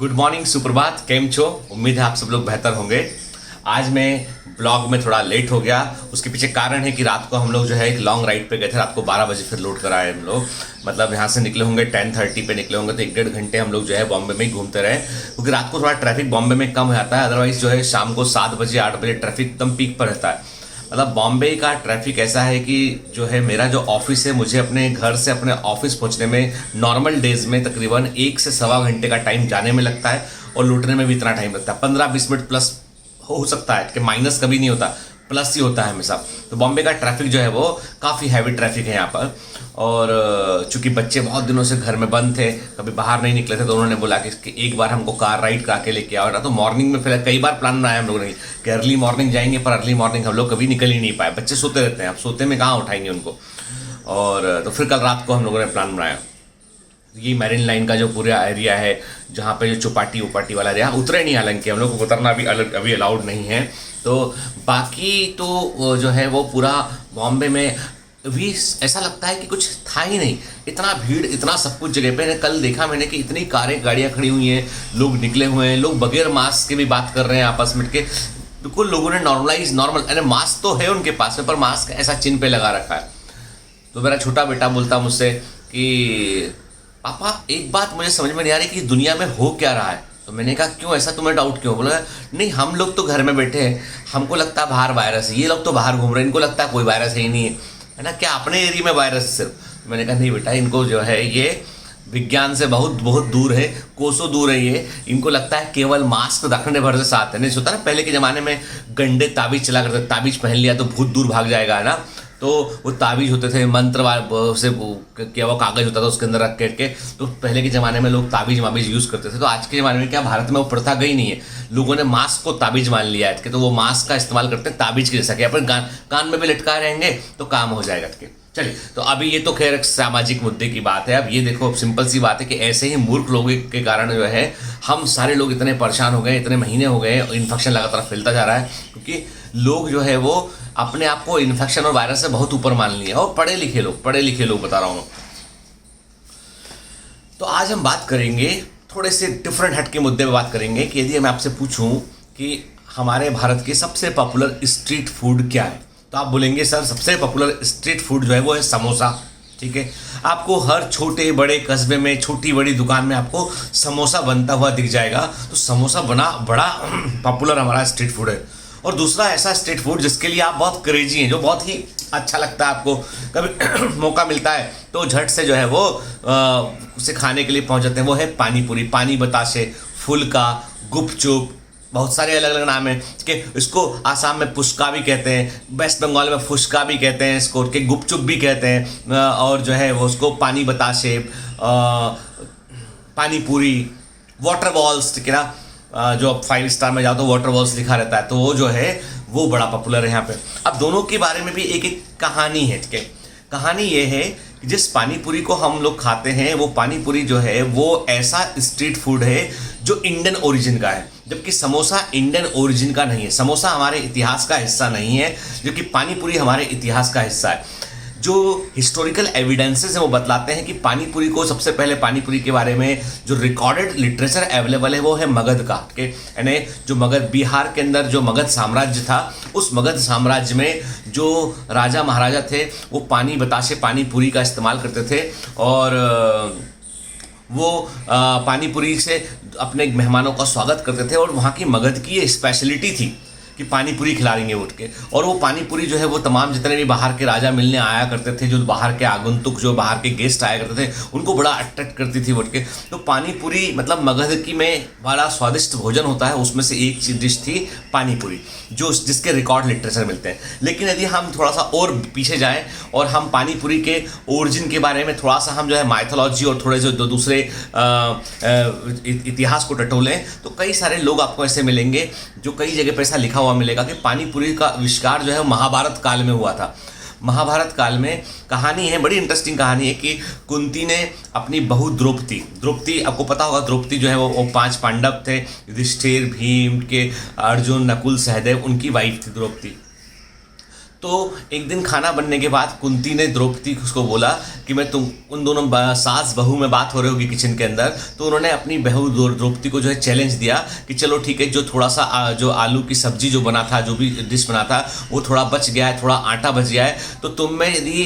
Good morning, सुप्रभात, केम छो। उम्मीद है आप सब लोग बेहतर होंगे। आज मैं ब्लॉग में थोड़ा लेट हो गया। उसके पीछे कारण है कि रात को हम लोग जो है एक लॉन्ग राइड पे गए थे। रात को 12 बजे फिर लोड कर आए हम लोग। मतलब यहाँ से निकले होंगे 10:30 पे निकले होंगे, तो 1-1.5 घंटे हम लोग जो है बॉम्बे में ही घूमते रहे, क्योंकि रात को थोड़ा ट्रैफिक बॉम्बे में कम हो जाता है। अदरवाइज जो है शाम को 7 बजे 8 बजे ट्रैफिक एकदम पीक पर रहता है। मतलब बॉम्बे का ट्रैफिक ऐसा है कि जो है मेरा जो ऑफिस है, मुझे अपने घर से अपने ऑफिस पहुंचने में नॉर्मल डेज में तकरीबन 1 से सवा घंटे का टाइम जाने में लगता है, और लौटने में भी इतना टाइम लगता है। 15-20 मिनट प्लस हो सकता है, कि माइनस कभी नहीं होता, प्लस ही होता है हमेशा। तो बॉम्बे का ट्रैफिक जो है वो काफ़ी हैवी ट्रैफिक है यहाँ पर। और चूंकि बच्चे बहुत दिनों से घर में बंद थे, कभी बाहर नहीं निकले थे, तो उन्होंने बोला कि एक बार हमको कार राइड करा के लेके आओ ना। तो मॉर्निंग में फिर कई बार प्लान बनाया हम लोगों ने कि अर्ली मॉर्निंग जाएंगे, पर अर्ली मॉर्निंग हम लोग कभी निकल ही नहीं पाए। बच्चे सोते रहते हैं, अब सोते में कहाँ उठाएंगे उनको। और तो फिर कल रात को हम लोगों ने प्लान बनाया। ये मैरिन लाइन का जो पूरा एरिया है, जहाँ पे जो चौपाटी उपाटी वाला एरिया, उतरे नहीं, हालांकि हम लोग को उतरना भी अभी अलाउड नहीं है। तो बाकी तो जो है वो पूरा बॉम्बे में भी ऐसा लगता है कि कुछ था ही नहीं। इतना भीड़, इतना सब कुछ जगह पे। कल देखा मैंने कि इतनी कारें गाड़ियाँ खड़ी हुई हैं, लोग निकले हुए हैं, लोग बगैर मास्क के भी बात कर रहे हैं आपस में के। बिल्कुल लोगों ने नॉर्मल, अरे मास्क तो है उनके पास में, पर मास्क ऐसा चिन्ह पे लगा रखा है। तो मेरा छोटा बेटा बोलता मुझसे कि पापा एक बात मुझे समझ में नहीं आ रही कि दुनिया में हो क्या रहा है। तो मैंने कहा क्यों, ऐसा तुम्हें डाउट क्यों? बोला नहीं, हम लोग तो घर में बैठे हैं, हमको लगता है बाहर वायरस है, ये लोग तो बाहर घूम रहे हैं, इनको लगता है कोई वायरस है ही नहीं है ना। क्या अपने एरिया में वायरस है सिर्फ? मैंने कहा नहीं बेटा, इनको जो है ये विज्ञान से बहुत बहुत दूर है, कोसों दूर है ये। इनको लगता है केवल मास्क रखने भर से साथ है। नहीं सोता ना, पहले के ज़माने में गंडे ताबीज चला करते, ताबीज पहन लिया तो भूत दूर भाग जाएगा, है ना। तो वो ताबीज होते थे, मंत्र से क्या वो कागज होता था, उसके अंदर रख के। तो पहले के ज़माने में लोग ताबीज माबीज यूज़ करते थे। तो आज के ज़माने में क्या, भारत में वो प्रथा गई नहीं है, लोगों ने मास्क को ताबीज मान लिया है कि तो वो मास्क का इस्तेमाल करते हैं ताबीज के जैसा, कि अपन कान में भी लटका रहेंगे तो काम हो जाएगा के। चलिए, तो अभी ये तो खैर सामाजिक मुद्दे की बात है। अब ये देखो, अब सिंपल सी बात है कि ऐसे ही मूर्ख लोगों के कारण जो है हम सारे लोग इतने परेशान हो गए, इतने महीने हो गए, इन्फेक्शन लगातार फैलता जा रहा है, क्योंकि लोग जो है वो अपने आप को इन्फेक्शन और वायरस से बहुत ऊपर मान लिए, और पढ़े लिखे लोग बता रहा हूँ। तो आज हम बात करेंगे थोड़े से डिफरेंट हट के मुद्दे पे बात करेंगे कि यदि मैं आपसे पूछूं कि हमारे भारत के सबसे पॉपुलर स्ट्रीट फूड क्या है, तो आप बोलेंगे सर सबसे पॉपुलर स्ट्रीट फूड जो है वो है समोसा। ठीक है, आपको हर छोटे बड़े कस्बे में, छोटी बड़ी दुकान में आपको समोसा बनता हुआ दिख जाएगा। तो समोसा बड़ा पॉपुलर हमारा स्ट्रीट फूड है। और दूसरा ऐसा स्ट्रीट फूड जिसके लिए आप बहुत क्रेजी हैं, जो बहुत ही अच्छा लगता है आपको, कभी मौका मिलता है तो झट से जो है वो उसे खाने के लिए पहुंच जाते हैं, वो है पानी पूरी, पानी बताशे, फुल्का, गुपचुप, बहुत सारे अलग अलग नाम हैं कि इसको आसाम में पुस्का भी कहते हैं, वेस्ट बंगाल में फुस्का भी कहते हैं, इसको के गुपचुप भी कहते हैं, और जो है वो उसको पानी बताशे, पानी पूरी, वाटर बॉल्स, ठीक है ना। जो 5 स्टार में जाओ तो वाटर बॉल्स लिखा रहता है, तो वो जो है वो बड़ा पॉपुलर है यहाँ पे। अब दोनों के बारे में भी एक एक कहानी है, ठीक है। कहानी ये है कि जिस पानी पूरी को हम लोग खाते हैं, वो पानी पूरी जो है वो ऐसा स्ट्रीट फूड है जो इंडियन ओरिजिन का है, जबकि समोसा इंडियन ओरिजिन का नहीं है। समोसा हमारे इतिहास का हिस्सा नहीं है, जबकि पानी पूरी हमारे इतिहास का हिस्सा है। जो हिस्टोरिकल एविडेंसेस हैं वो बतलाते हैं कि पानी पूरी को, सबसे पहले पानी पूरी के बारे में जो रिकॉर्डेड लिटरेचर अवेलेबल है वो है मगध का, यानी जो मगध, बिहार के अंदर जो मगध साम्राज्य था, उस मगध साम्राज्य में जो राजा महाराजा थे वो पानी बताशे, पानी पूरी का इस्तेमाल करते थे, और वो पानी पूरी से अपने मेहमानों का स्वागत करते थे। और वहाँ की मगध की ये स्पेशलिटी थी कि पानी पूरी खिला देंगे उठ के। और वो पानी पूरी जो है वो तमाम जितने भी बाहर के राजा मिलने आया करते थे, जो बाहर के आगंतुक, जो बाहर के गेस्ट आया करते थे, उनको बड़ा अट्रैक्ट करती थी उठ के। तो पानी पूरी मतलब मगध की में बड़ा स्वादिष्ट भोजन होता है, उसमें से एक डिश थी पानी पूरी, जो जिसके रिकॉर्ड लिटरेचर मिलते हैं। लेकिन यदि हम थोड़ा सा और पीछे जाएं और हम पानी पूरी के ओरिजिन के बारे में थोड़ा सा हम जो है माइथोलॉजी और थोड़े जो दूसरे इतिहास को टटोलें, तो कई सारे लोग आपको ऐसे मिलेंगे जो कई जगह पर ऐसा लिखा हुआ मिलेगा कि पानी पूरी का आविष्कार जो है महाभारत काल में हुआ था। महाभारत काल में कहानी है, बड़ी इंटरेस्टिंग कहानी है कि कुंती ने अपनी बहू द्रौपदी, आपको पता होगा द्रौपदी जो है वो 5 पांडव थे, युधिष्ठिर, भीम के, अर्जुन, नकुल, सहदेव, उनकी वाइफ थी द्रौपदी। तो एक दिन खाना बनने के बाद कुंती ने द्रौपदी उसको बोला कि मैं तुम उन दोनों सास बहू में बात हो रही होगी किचन के अंदर, तो उन्होंने अपनी बहू द्रौपदी को जो है चैलेंज दिया कि चलो ठीक है, जो थोड़ा सा जो आलू की सब्जी जो बना था, जो भी डिश बना था वो थोड़ा बच गया है, थोड़ा आटा बच गया है, तो तुम में यदि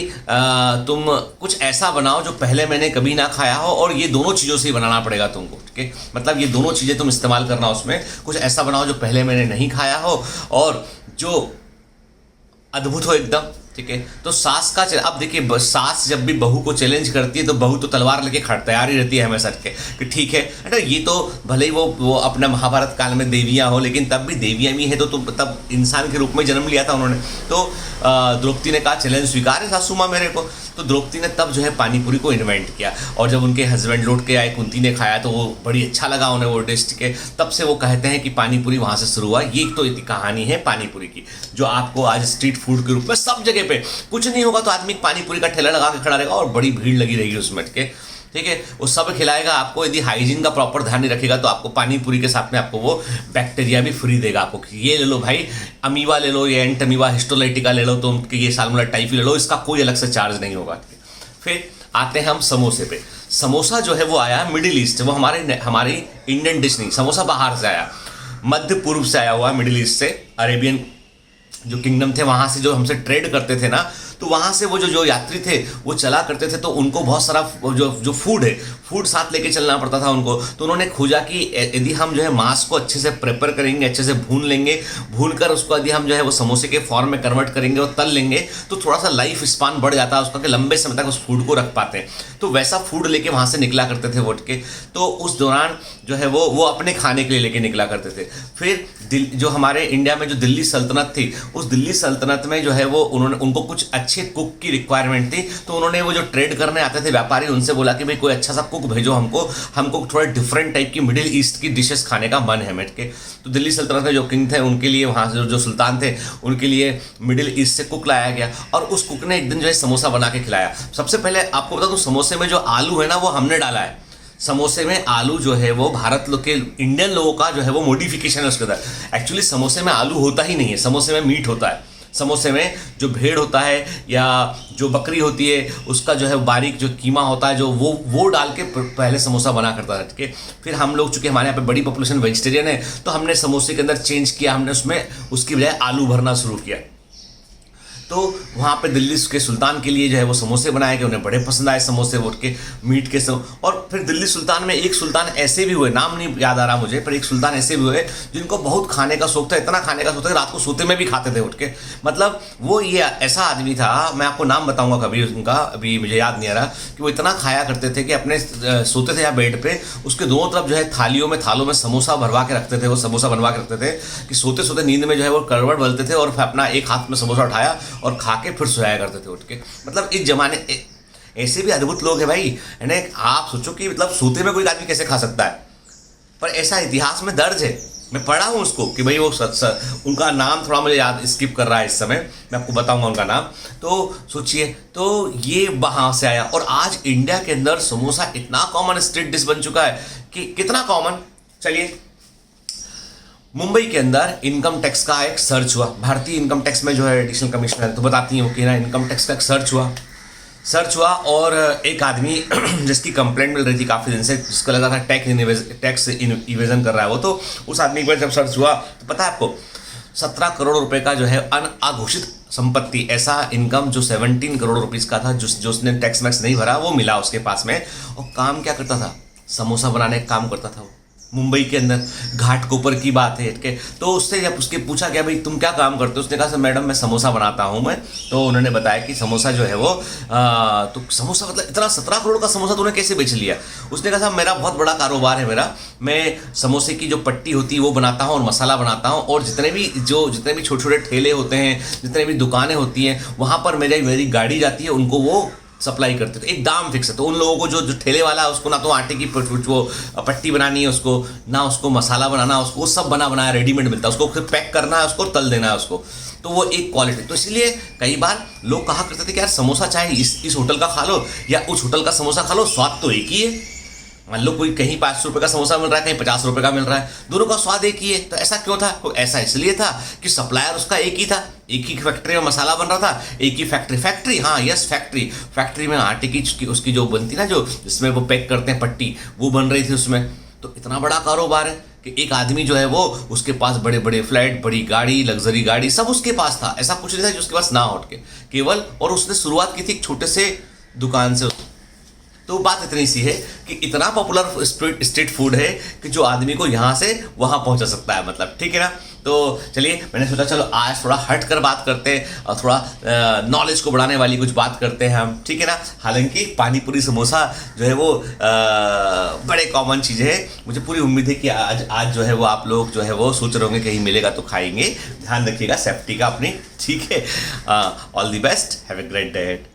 तुम कुछ ऐसा बनाओ जो पहले मैंने कभी ना खाया हो, और ये दोनों चीज़ों से ही बनाना पड़ेगा तुमको, ठीक है, मतलब ये दोनों चीज़ें तुम इस्तेमाल करना, उसमें कुछ ऐसा बनाओ जो पहले मैंने नहीं खाया हो और जो अद्भुत हो एकदम, ठीक है। तो सास का अब देखिए, सास जब भी बहू को चैलेंज करती है तो बहू तो तलवार लेके तैयार ही रहती है हमेशा के कि ठीक है अरे ये तो भले ही वो अपने महाभारत काल में देवियाँ हो, लेकिन तब भी देवियाँ भी है तो तब इंसान के रूप में जन्म लिया था उन्होंने। तो द्रौपदी ने कहा चैलेंज स्वीकार है सासू माँ मेरे को। तो द्रौपदी ने तब जो है पानीपुरी को इन्वेंट किया, और जब उनके हस्बैंड लौट के आए, कुंती ने खाया तो वो बड़ी अच्छा लगा उन्हें वो डिश के। तब से वो कहते हैं कि पानीपुरी वहाँ से शुरू हुआ। ये एक तो कहानी है पानीपुरी की, जो आपको आज स्ट्रीट फूड के रूप में सब जगह पे कुछ नहीं होगा तो आदमी पानीपुरी का ठेला लगा के खड़ा रहेगा और बड़ी भीड़ लगी रहेगी उसमें के, ठीक है। वो सब खिलाएगा आपको, यदि हाइजीन का प्रॉपर ध्यान नहीं रखेगा तो आपको पानीपुरी के साथ में आपको वो बैक्टीरिया भी फ्री देगा आपको। ये ले लो भाई, अमीवा ले लो, ये एंट अमीवा हिस्टोलाइटिका ले लो, तो ये साल्मोनेला टाइफी ले लो, इसका कोई अलग से चार्ज नहीं होगा। फिर आते हैं हम समोसे पे। समोसा जो है वो आया मिडिल ईस्ट, वो हमारी इंडियन डिश नहीं, समोसा बाहर से आया, मध्य पूर्व से आया हुआ, मिडिल ईस्ट से, अरेबियन जो किंगडम थे वहाँ से जो हमसे ट्रेड करते थे ना, तो वहाँ से वो जो यात्री थे वो चला करते थे, तो उनको बहुत सारा जो फूड है, फूड साथ लेके चलना पड़ता था उनको। तो उन्होंने खोजा कि यदि हम जो है मांस को अच्छे से प्रेपर करेंगे, अच्छे से भून लेंगे, भून कर उसको यदि हम जो है वो समोसे के फॉर्म में कन्वर्ट करेंगे और तल लेंगे, तो थोड़ा सा लाइफ स्पान बढ़ जाता है उसका, कि लंबे समय तक उस फूड को रख पाते हैं। तो वैसा फूड लेके वहाँ से निकला करते थे वोट के। तो उस दौरान जो है वो अपने खाने के लिए लेके निकला करते थे। फिर जो हमारे इंडिया में जो दिल्ली सल्तनत थी, उस दिल्ली सल्तनत में जो है वो उनको कुछ अच्छे कुक की रिक्वायरमेंट थी, तो उन्होंने वो जो ट्रेड करने आते थे व्यापारी, उनसे बोला कि भाई कोई अच्छा सा कुक भेजो हमको थोड़ा डिफरेंट टाइप की मिडिल ईस्ट की डिशेस खाने का मन है मेरे के। तो दिल्ली सल्तनत में जो किंग थे उनके लिए, वहाँ से जो सुल्तान थे उनके लिए मिडिल ईस्ट से कुक लाया गया, और उस कुक ने एक दिन जो है समोसा बना के खिलाया। सबसे पहले आपको बता दूं, समोसे में जो आलू है ना वो हमने डाला है। समोसे में आलू जो है वो भारत लोग के, इंडियन लोगों का जो है वो मॉडिफिकेशन है उसके अंदर। एक्चुअली समोसे में आलू होता ही नहीं है, समोसे में मीट होता है। समोसे में जो भेड़ होता है या जो बकरी होती है उसका जो है बारीक जो कीमा होता है, जो वो डाल के पहले समोसा बना करता था, ठीक है। फिर हम लोग, चूंकि हमारे यहाँ पे बड़ी पॉपुलेशन वेजिटेरियन है, तो हमने समोसे के अंदर चेंज किया, हमने उसमें उसकी बजाय आलू भरना शुरू किया। तो वहाँ पे दिल्ली के सुल्तान के लिए जो है वो समोसे बनाए गए, उन्हें बड़े पसंद आए समोसे, वोट के मीट के और फिर दिल्ली सुल्तान में एक सुल्तान ऐसे भी हुए, नाम नहीं याद आ रहा मुझे, पर एक सुल्तान ऐसे भी हुए जिनको बहुत खाने का शौक था, इतना खाने का शौक था कि रात को सोते में भी खाते थे उठ के। मतलब वो ये ऐसा आदमी था, मैं आपको नाम बताऊंगा कभी उनका, अभी मुझे याद नहीं आ रहा, कि वो इतना खाया करते थे कि अपने सोते थे या बेड पे, उसके दोनों तरफ जो है थालों में समोसा भरवा के रखते थे, वो समोसा बनवा के रखते थे कि सोते सोते नींद में जो है वो करवट बदलते थे और फिर अपना एक हाथ में समोसा उठाया और खा के फिर सोया करते थे उठ के। मतलब इस जमाने ऐसे भी अद्भुत लोग हैं भाई, है ना। आप सोचो कि मतलब सोते में कोई आदमी कैसे खा सकता है, पर ऐसा इतिहास में दर्ज है। मैं पढ़ा हूँ उसको कि भाई वो उनका नाम थोड़ा मुझे याद स्किप कर रहा है इस समय, मैं आपको बताऊंगा उनका नाम। तो सोचिए, तो ये वहाँ से आया, और आज इंडिया के अंदर समोसा इतना कॉमन स्ट्रीट डिश बन चुका है कि कितना कॉमन, चलिए मुंबई के अंदर इनकम टैक्स का एक सर्च हुआ, भारतीय इनकम टैक्स में जो है एडिशनल कमिश्नर तो बताती हूँ कि ना इनकम टैक्स का एक सर्च हुआ और एक आदमी जिसकी कंप्लेंट मिल रही थी काफ़ी दिन से, जिसको लगा था टैक्स इवेजन कर रहा है वो, तो उस आदमी के बाद जब सर्च हुआ तो पता है आपको 17 करोड़ रुपए का जो है अघोषित संपत्ति, ऐसा इनकम जो 17 करोड़ रुपीज़ का था, जो उसने टैक्स मैक्स नहीं भरा, वो मिला उसके पास में। और काम क्या करता था, समोसा बनाने का काम करता था वो, मुंबई के अंदर घाट कोपर की बात है के। तो उससे जब उसके पूछा गया भाई तुम क्या काम करते हो, उसने कहा सर मैडम मैं समोसा बनाता हूँ मैं। तो उन्होंने बताया कि समोसा जो है वो तो समोसा मतलब इतना 17 करोड़ का समोसा तूने कैसे बेच लिया। उसने कहा साहब मेरा बहुत बड़ा कारोबार है मेरा, मैं समोसे की जो पट्टी होती है वो बनाता हूँ और मसाला बनाता हूँ, और जितने भी छोटे छोटे ठेले होते हैं, जितने भी दुकानें होती हैं, वहाँ पर मेरी गाड़ी जाती है, उनको वो सप्लाई करते थे, एक दाम फिक्स है। तो उन लोगों को जो ठेले वाला है उसको ना तो आटे की वो पट्टी बनानी है, उसको ना उसको मसाला बनाना, उसको वो सब बना बनाया रेडीमेड मिलता है, उसको फिर पैक करना है, उसको तल देना है उसको। तो वो एक क्वालिटी। तो इसलिए कई बार लोग कहा करते थे कि यार समोसा चाहे इस होटल का खा लो या उस होटल का समोसा खा लो, स्वाद तो एक ही है। मान लो कोई कहीं 500 रुपये का समोसा मिल रहा है, कहीं 50 रुपये का मिल रहा है, दोनों का स्वाद एक ही है। तो ऐसा क्यों था? ऐसा इसलिए था कि सप्लायर उसका एक ही था, एक ही फैक्ट्री में मसाला बन रहा था, एक ही फैक्ट्री, हाँ यस फैक्ट्री में आटे की उसकी जो बनती ना, जो जिसमें वो पैक करते हैं पट्टी, वो बन रही थी उसमें। तो इतना बड़ा कारोबार है कि एक आदमी जो है वो, उसके पास बड़े बड़े फ्लैट, बड़ी गाड़ी, लग्जरी गाड़ी, सब उसके पास था। ऐसा कुछ नहीं था जो उसके पास ना हो के केवल, और उसने शुरुआत की थी एक छोटे से दुकान से। तो बात इतनी सी है कि इतना पॉपुलर स्ट्रीट फूड है कि जो आदमी को यहाँ से वहाँ पहुँचा सकता है, मतलब ठीक है ना। तो चलिए मैंने सोचा चलो आज थोड़ा हट कर बात करते हैं और थोड़ा नॉलेज को बढ़ाने वाली कुछ बात करते हैं हम, ठीक है ना। हालांकि पानी पूरी समोसा जो है वो बड़े कॉमन चीज़ है। मुझे पूरी उम्मीद है कि आज जो है वो आप लोग जो है वो सोच रहे होंगे कहीं मिलेगा तो खाएंगे। ध्यान रखिएगा सेफ्टी का अपनी, ठीक है। All the best, have a great day.